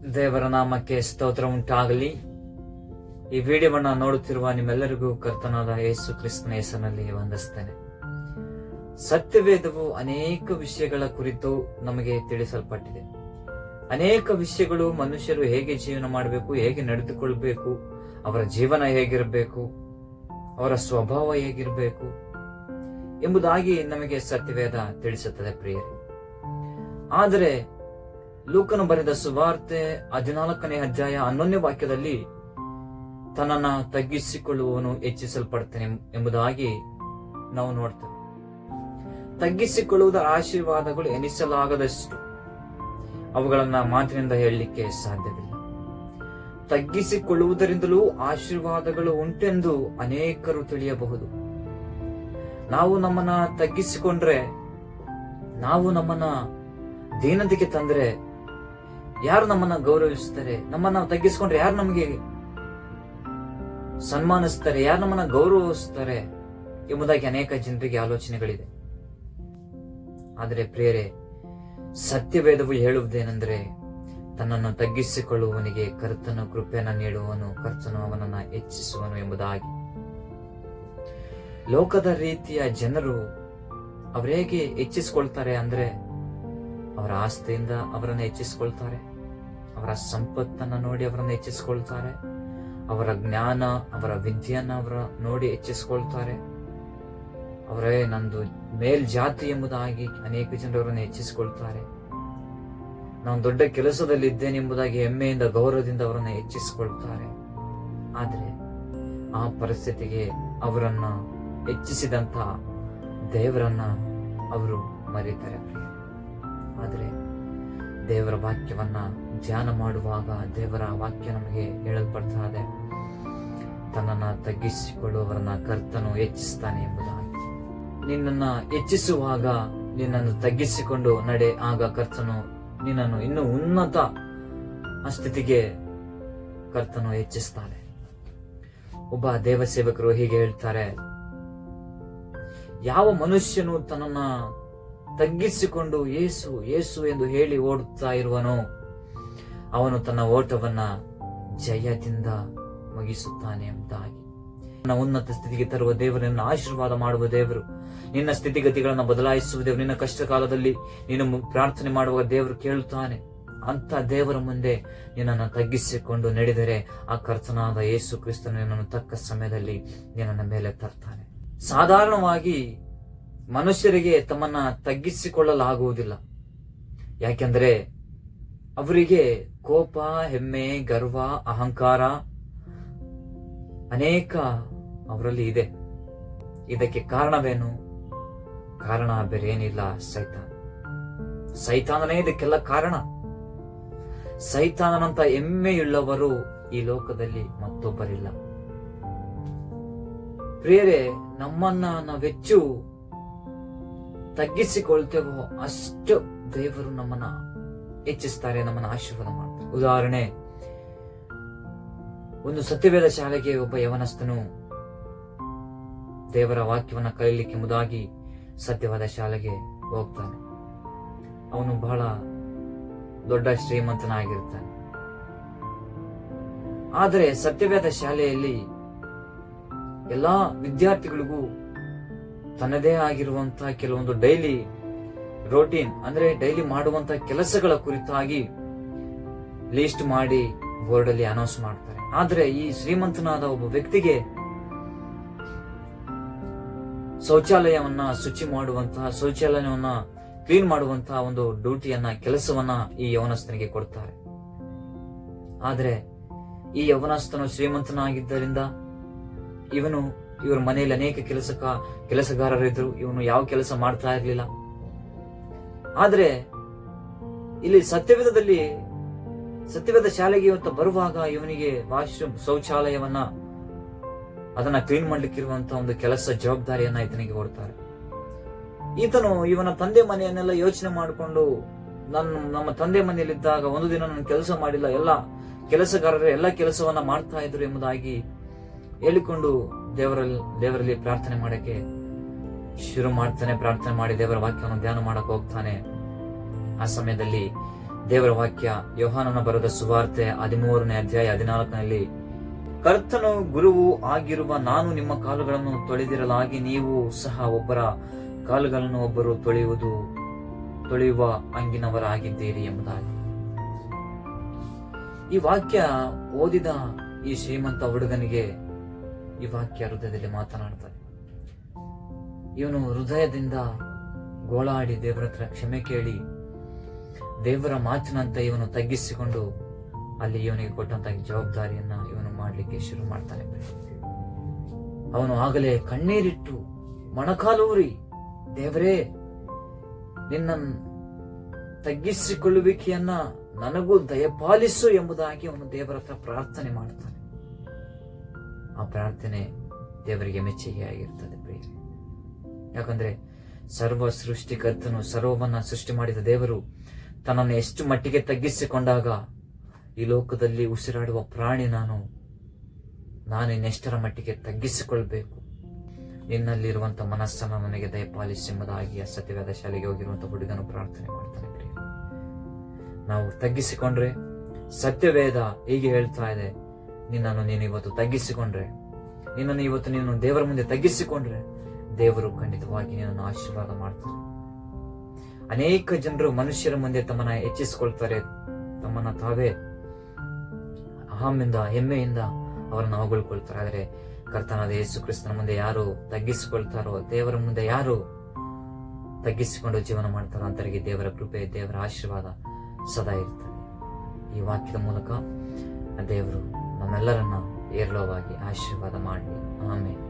ದೇವರ ನಾಮಕ್ಕೆ ಸ್ತೋತ್ರ ಉಂಟಾಗಲಿ. ಈ ವಿಡಿಯೋವನ್ನ ನೋಡುತ್ತಿರುವ ನಿಮ್ಮೆಲ್ಲರಿಗೂ ಕರ್ತನಾದ ಯೇಸು ಕ್ರಿಸ್ತನ ಹೆಸರಿನಲ್ಲಿ ವಂದಿಸ್ತೇನೆ. ಸತ್ಯವೇದವು ಅನೇಕ ವಿಷಯಗಳ ಕುರಿತು ನಮಗೆ ತಿಳಿಸಲ್ಪಟ್ಟಿದೆ. ಅನೇಕ ವಿಷಯಗಳು ಮನುಷ್ಯರು ಹೇಗೆ ಜೀವನ ಮಾಡಬೇಕು, ಹೇಗೆ ನಡೆದುಕೊಳ್ಬೇಕು, ಅವರ ಜೀವನ ಹೇಗಿರಬೇಕು, ಅವರ ಸ್ವಭಾವ ಹೇಗಿರಬೇಕು ಎಂಬುದಾಗಿ ನಮಗೆ ಸತ್ಯವೇದ ತಿಳಿಸುತ್ತದೆ ಪ್ರಿಯರೇ. ಆದರೆ ಲೂಕನು ಬರೆದ ಸುವಾರ್ತೆ 14ನೇ ಅಧ್ಯಾಯ 11ನೇ ವಾಕ್ಯದಲ್ಲಿ ತನ್ನನ್ನ ತಗ್ಗಿಸಿಕೊಳ್ಳುವವನು ಹೆಚ್ಚಿಸಲ್ಪಡ್ತಾನೆ ಎಂಬುದಾಗಿ ನಾವು ನೋಡ್ತೇವೆ. ತಗ್ಗಿಸಿಕೊಳ್ಳುವುದರ ಆಶೀರ್ವಾದಗಳು ಎನಿಸಲಾಗದಷ್ಟು ಅವುಗಳನ್ನ ಮಾತಿನಿಂದ ಹೇಳಲಿಕ್ಕೆ ಸಾಧ್ಯವಿಲ್ಲ. ತಗ್ಗಿಸಿಕೊಳ್ಳುವುದರಿಂದಲೂ ಆಶೀರ್ವಾದಗಳು ಉಂಟೆಂದು ಅನೇಕರು ತಿಳಿಯಬಹುದು. ನಾವು ನಮ್ಮನ್ನ ತಗ್ಗಿಸಿಕೊಂಡ್ರೆ, ನಾವು ನಮ್ಮನ್ನ ದೀನತೆಗೆ ತಂದ್ರೆ ಯಾರು ನಮ್ಮನ್ನ ಗೌರವಿಸ್ತಾರೆ? ನಮ್ಮನ್ನ ತಗ್ಗಿಸಿಕೊಂಡ್ರೆ ಯಾರು ನಮಗೆ ಸನ್ಮಾನಿಸ್ತಾರೆ, ಯಾರು ನಮ್ಮನ್ನ ಗೌರವಿಸ್ತಾರೆ ಎಂಬುದಾಗಿ ಅನೇಕ ಜನರಿಗೆ ಆಲೋಚನೆಗಳಿದೆ. ಆದರೆ ಪ್ರಿಯರೇ, ಸತ್ಯವೇದವು ಹೇಳುವುದೇನೆಂದರೆ, ತನ್ನನ್ನು ತಗ್ಗಿಸಿಕೊಳ್ಳುವವನಿಗೆ ಕರ್ತನ ಕೃಪೆಯನ್ನು ನೀಡುವವನು, ಕರ್ತನು ಅವನನ್ನ ಹೆಚ್ಚಿಸುವನು ಎಂಬುದಾಗಿ. ಲೋಕದ ರೀತಿಯ ಜನರು ಅವರೇಗೆ ಹೆಚ್ಚಿಸಿಕೊಳ್ತಾರೆ ಅಂದ್ರೆ, ಅವರ ಆಸ್ತಿಯಿಂದ ಅವರನ್ನು ಹೆಚ್ಚಿಸಿಕೊಳ್ತಾರೆ, ಅವರ ಸಂಪತ್ತನ್ನ ನೋಡಿ ಅವರನ್ನು ಹೆಚ್ಚಿಸಿಕೊಳ್ತಾರೆ, ಅವರ ಜ್ಞಾನ, ಅವರ ವಿದ್ಯೆಯನ್ನ ಅವರ ನೋಡಿ ಹೆಚ್ಚಿಸಿಕೊಳ್ತಾರೆ. ಅವರೇ ನಂದು ಮೇಲ್ಜಾತಿ ಎಂಬುದಾಗಿ ಅನೇಕ ಜನರನ್ನು ಹೆಚ್ಚಿಸಿಕೊಳ್ತಾರೆ. ನಾನು ದೊಡ್ಡ ಕೆಲಸದಲ್ಲಿ ಇದ್ದೇನೆ ಎಂಬುದಾಗಿ ಹೆಮ್ಮೆಯಿಂದ, ಗೌರವದಿಂದ ಅವರನ್ನು ಹೆಚ್ಚಿಸಿಕೊಳ್ತಾರೆ. ಆದರೆ ಆ ಪರಿಸ್ಥಿತಿಗೆ ಅವರನ್ನ ಹೆಚ್ಚಿಸಿದಂತ ದೇವರನ್ನ ಅವರು ಮರೀತಾರೆ. ಆದರೆ ದೇವರ ವಾಕ್ಯವನ್ನ ಧ್ಯಾನ ಮಾಡುವಾಗ ದೇವರ ವಾಕ್ಯ ನಮಗೆ ಹೇಳಲ್ಪಡ್ತಾ ಇದೆ, ತನ್ನನ್ನ ತಗ್ಗಿಸಿಕೊಳ್ಳುವವರನ್ನ ಕರ್ತನು ಹೆಚ್ಚಿಸ್ತಾನೆ ಎಂಬುದಾಗಿ. ನಿನ್ನನ್ನ ಹೆಚ್ಚಿಸುವಾಗ ನಿನ್ನನ್ನು ತಗ್ಗಿಸಿಕೊಂಡು ನಡೆ, ಆಗ ಕರ್ತನು ನಿನ್ನನ್ನು ಇನ್ನೂ ಉನ್ನತ ಸ್ಥಿತಿಗೆ ಕರ್ತನು ಹೆಚ್ಚಿಸ್ತಾನೆ. ಒಬ್ಬ ದೇವ ಸೇವಕರು ಹೀಗೆ ಹೇಳ್ತಾರೆ, ಯಾವ ಮನುಷ್ಯನು ತನ್ನನ್ನ ತಗ್ಗಿಸಿಕೊಂಡು ಯೇಸು ಯೇಸು ಎಂದು ಹೇಳಿ ಓಡುತ್ತಾ ಇರುವನೋ ಅವನು ತನ್ನ ಓಟವನ್ನ ಜಯದಿಂದ ಮುಗಿಸುತ್ತಾನೆ ಎಂಬುದಾಗಿ. ನನ್ನ ಉನ್ನತ ಸ್ಥಿತಿಗೆ ತರುವ ದೇವರು, ನಿನ್ನ ಆಶೀರ್ವಾದ ಮಾಡುವ ದೇವರು, ನಿನ್ನ ಸ್ಥಿತಿಗತಿಗಳನ್ನು ಬದಲಾಯಿಸುವ ದೇವರು, ನಿನ್ನ ಕಷ್ಟ ಕಾಲದಲ್ಲಿ ನೀನು ಪ್ರಾರ್ಥನೆ ಮಾಡುವ ದೇವರು ಕೇಳುತ್ತಾನೆ. ಅಂತ ದೇವರ ಮುಂದೆ ನಿನ್ನನ್ನು ತಗ್ಗಿಸಿಕೊಂಡು ನಡೆದರೆ ಆ ಕರ್ತನಾದ ಯೇಸು ಕ್ರಿಸ್ತನು ನಿನ್ನನ್ನು ತಕ್ಕ ಸಮಯದಲ್ಲಿ ನಿನ್ನ ಮೇಲೆ ತರ್ತಾನೆ. ಸಾಧಾರಣವಾಗಿ ಮನುಷ್ಯರಿಗೆ ತಮ್ಮನ್ನ ತಗ್ಗಿಸಿಕೊಳ್ಳಲಾಗುವುದಿಲ್ಲ. ಯಾಕೆಂದ್ರೆ ಅವರಿಗೆ ಕೋಪ, ಹೆಮ್ಮೆ, ಗರ್ವ, ಅಹಂಕಾರ ಅನೇಕ ಅವರಲ್ಲಿ ಇದೆ. ಇದಕ್ಕೆ ಕಾರಣವೇನು? ಕಾರಣ ಬೇರೇನಿಲ್ಲ, ಸೈತಾನನೇ ಇದಕ್ಕೆಲ್ಲ ಕಾರಣ. ಸೈತಾನನಂತ ಹೆಮ್ಮೆಯುಳ್ಳವರು ಈ ಲೋಕದಲ್ಲಿ ಮತ್ತೊಬ್ಬರಿಲ್ಲ. ಪ್ರಿಯರೇ, ನಮ್ಮನ್ನ ನಾವೆಚ್ಚು ತಗ್ಗಿಸಿಕೊಳ್ತೇವೋ ಅಷ್ಟು ದೇವರು ನಮ್ಮನ್ನ ಹೆಚ್ಚಿಸ್ತಾರೆ, ನಮ್ಮನ್ನ ಆಶೀರ್ವಾದ ಮಾಡ್ತಾರೆ. ಉದಾಹರಣೆ, ಒಂದು ಸತ್ಯವೇದ ಶಾಲೆಗೆ ಒಬ್ಬ ಯವನಸ್ಥನು ದೇವರ ವಾಕ್ಯವನ್ನ ಕಲಿಯಲಿಕ್ಕೆ ಎಂಬುದಾಗಿ ಸತ್ಯವಾದ ಶಾಲೆಗೆ ಹೋಗ್ತಾನೆ. ಅವನು ಬಹಳ ದೊಡ್ಡ ಶ್ರೀಮಂತನಾಗಿರ್ತಾನೆ. ಆದರೆ ಸತ್ಯವೇದ ಶಾಲೆಯಲ್ಲಿ ಎಲ್ಲಾ ವಿದ್ಯಾರ್ಥಿಗಳಿಗೂ ತನ್ನದೇ ಆಗಿರುವಂತಹ ಕೆಲವೊಂದು ಡೈಲಿ ರೋಟೀನ್, ಅಂದ್ರೆ ಡೈಲಿ ಮಾಡುವಂತಹ ಕೆಲಸಗಳ ಕುರಿತಾಗಿ ಲಿಸ್ಟ್ ಮಾಡಿ ಬೋರ್ಡ್ ಅಲ್ಲಿ ಅನೌನ್ಸ್ ಮಾಡ್ತಾರೆ. ಆದ್ರೆ ಈ ಶ್ರೀಮಂತನಾದ ಒಬ್ಬ ವ್ಯಕ್ತಿಗೆ ಶೌಚಾಲಯವನ್ನ ಶುಚಿ ಮಾಡುವಂತಹ, ಶೌಚಾಲಯವನ್ನ ಕ್ಲೀನ್ ಮಾಡುವಂತಹ ಒಂದು ಡ್ಯೂಟಿಯನ್ನ, ಕೆಲಸವನ್ನ ಈ ಯವನಸ್ಥನಿಗೆ ಕೊಡ್ತಾರೆ. ಆದ್ರೆ ಈ ಯವನಸ್ಥನು ಶ್ರೀಮಂತನಾಗಿದ್ದರಿಂದ ಇವರ ಮನೆಯಲ್ಲಿ ಅನೇಕ ಕೆಲಸಗಾರರಿದ್ರು. ಇವನು ಯಾವ ಕೆಲಸ ಮಾಡ್ತಾ ಇರಲಿಲ್ಲ. ಆದ್ರೆ ಇಲ್ಲಿ ಸತ್ಯವೇದ ಶಾಲೆಗೆ ಇವತ್ತು ಬರುವಾಗ ಇವನಿಗೆ ವಾಶ್ರೂಮ್, ಶೌಚಾಲಯವನ್ನ ಅದನ್ನ ಕ್ಲೀನ್ ಮಾಡ್ಲಿಕ್ಕಿರುವಂತಹ ಒಂದು ಕೆಲಸ ಜವಾಬ್ದಾರಿಯನ್ನ ಈತನಿಗೆ ಕೊಡ್ತಾರೆ. ಈತನು ಇವನ ತಂದೆ ಮನೆಯನ್ನೆಲ್ಲ ಯೋಚನೆ ಮಾಡಿಕೊಂಡು, ನಮ್ಮ ತಂದೆ ಮನೆಯಲ್ಲಿದ್ದಾಗ ಒಂದು ದಿನ ನಾನು ಕೆಲಸ ಮಾಡಿಲ್ಲ, ಎಲ್ಲ ಕೆಲಸಗಾರರು ಎಲ್ಲ ಕೆಲಸವನ್ನ ಮಾಡ್ತಾ ಇದ್ರು ಎಂಬುದಾಗಿ ಹೇಳಿಕೊಂಡು ದೇವರಲ್ಲಿ ಪ್ರಾರ್ಥನೆ ಮಾಡಕ್ಕೆ ಶುರು ಮಾಡ್ತಾನೆ. ಪ್ರಾರ್ಥನೆ ಮಾಡಿ ದೇವರ ವಾಕ್ಯವನ್ನು ಧ್ಯಾನ ಮಾಡಕ್ ಹೋಗ್ತಾನೆ. ಆ ಸಮಯದಲ್ಲಿ ದೇವರ ವಾಕ್ಯ ಯೋಹಾನನ ಬರೆದ ಸುವಾರ್ತೆ 13ನೇ ಅಧ್ಯಾಯ 14ನಲ್ಲಿ, ಕರ್ತನು ಗುರುವು ಆಗಿರುವ ನಾನು ನಿಮ್ಮ ಕಾಲುಗಳನ್ನು ತೊಳೆದಿರಲಾಗಿ ನೀವು ಸಹ ಒಬ್ಬರ ಕಾಲುಗಳನ್ನು ಒಬ್ಬರು ತೊಳೆಯುವ ಹಂಗಿನವರಾಗಿದ್ದೀರಿ ಎಂಬುದಾಗಿ. ಈ ವಾಕ್ಯ ಓದಿದ ಈ ಶ್ರೀಮಂತ ಹುಡುಗನಿಗೆ ಈ ವಾಕ್ಯ ಹೃದಯದಲ್ಲಿ ಮಾತನಾಡ್ತಾರೆ. ಇವನು ಹೃದಯದಿಂದ ಗೋಳಾಡಿ ದೇವರ ಹತ್ರ ಕ್ಷಮೆ ಕೇಳಿ ದೇವರ ಮಾತಿನಂತೆ ಇವನು ತಗ್ಗಿಸಿಕೊಂಡು ಅಲ್ಲಿ ಇವನಿಗೆ ಕೊಟ್ಟಂತ ಜವಾಬ್ದಾರಿಯನ್ನ ಇವನು ಮಾಡ್ಲಿಕ್ಕೆ ಶುರು ಮಾಡ್ತಾನೆ. ಅವನು ಆಗಲೇ ಕಣ್ಣೀರಿಟ್ಟು ಮೊಣಕಾಲೂರಿ, ದೇವರೇ ನಿನ್ನ ತಗ್ಗಿಸಿಕೊಳ್ಳುವಿಕೆಯನ್ನ ನನಗೂ ದಯಪಾಲಿಸು ಎಂಬುದಾಗಿ ಅವನು ದೇವರ ಹತ್ರ ಪ್ರಾರ್ಥನೆ ಮಾಡ್ತಾನೆ. ಆ ಪ್ರಾರ್ಥನೆ ದೇವರಿಗೆ ಮೆಚ್ಚುಗೆ ಆಗಿರ್ತದೆ ಪ್ರಿಯರೇ. ಯಾಕಂದ್ರೆ ಸರ್ವ ಸೃಷ್ಟಿಕರ್ತನು, ಸರ್ವವನ್ನ ಸೃಷ್ಟಿ ಮಾಡಿದ ದೇವರು ತನ್ನನ್ನು ಎಷ್ಟು ಮಟ್ಟಿಗೆ ತಗ್ಗಿಸಿಕೊಂಡಾಗ ಈ ಲೋಕದಲ್ಲಿ ಉಸಿರಾಡುವ ಪ್ರಾಣಿ ನಾನು ಇನ್ನೆಷ್ಟರ ಮಟ್ಟಿಗೆ ತಗ್ಗಿಸಿಕೊಳ್ಬೇಕು, ನಿನ್ನಲ್ಲಿರುವಂತ ಮನಸ್ಸನ್ನು ನನಗೆ ದಯಪಾಲಿಸಿ ಎಂಬುದಾಗಿ ಆ ಸತ್ಯವೇದ ಶಾಲೆಗೆ ಹೋಗಿರುವಂತ ಹುಡುಗನು ಪ್ರಾರ್ಥನೆ ಮಾಡ್ತಾನೆ. ನಾವು ತಗ್ಗಿಸಿಕೊಂಡ್ರೆ, ಸತ್ಯವೇದ ಹೀಗೆ ಹೇಳ್ತಾ ಇದೆ, ನೀನು ಇವತ್ತು ತಗ್ಗಿಸಿಕೊಂಡ್ರೆ, ನೀನು ದೇವರ ಮುಂದೆ ತಗ್ಗಿಸಿಕೊಂಡ್ರೆ ದೇವರು ಖಂಡಿತವಾಗಿ ನಿನ್ನನ್ನು ಆಶೀರ್ವಾದ ಮಾಡ್ತಾರೆ. ಅನೇಕ ಜನರು ಮನುಷ್ಯರ ಮುಂದೆ ತಮ್ಮನ್ನ ಹೆಚ್ಚಿಸಿಕೊಳ್ತಾರೆ, ತಮ್ಮನ್ನ ತಾವೇ ಅಹಮಿಂದ, ಹೆಮ್ಮೆಯಿಂದ ಅವರನ್ನು ಹೊಗಳ್ಕೊಳ್ತಾರೆ. ಆದರೆ ಕರ್ತನಾದ ಯೇಸು ಕ್ರಿಸ್ತನ ಮುಂದೆ ಯಾರು ತಗ್ಗಿಸಿಕೊಳ್ತಾರೋ, ದೇವರ ಮುಂದೆ ಯಾರು ತಗ್ಗಿಸಿಕೊಂಡು ಜೀವನ ಮಾಡ್ತಾರೋ ಅಂತವರಿಗೆ ದೇವರ ಕೃಪೆ, ದೇವರ ಆಶೀರ್ವಾದ ಸದಾ ಇರ್ತದೆ. ಈ ವಾಕ್ಯದ ಮೂಲಕ ದೇವರು ನಮ್ಮೆಲ್ಲರನ್ನ ಏರಳವಾಗಿ ಆಶೀರ್ವಾದ ಮಾಡಲಿ. ಆಮೆನ್.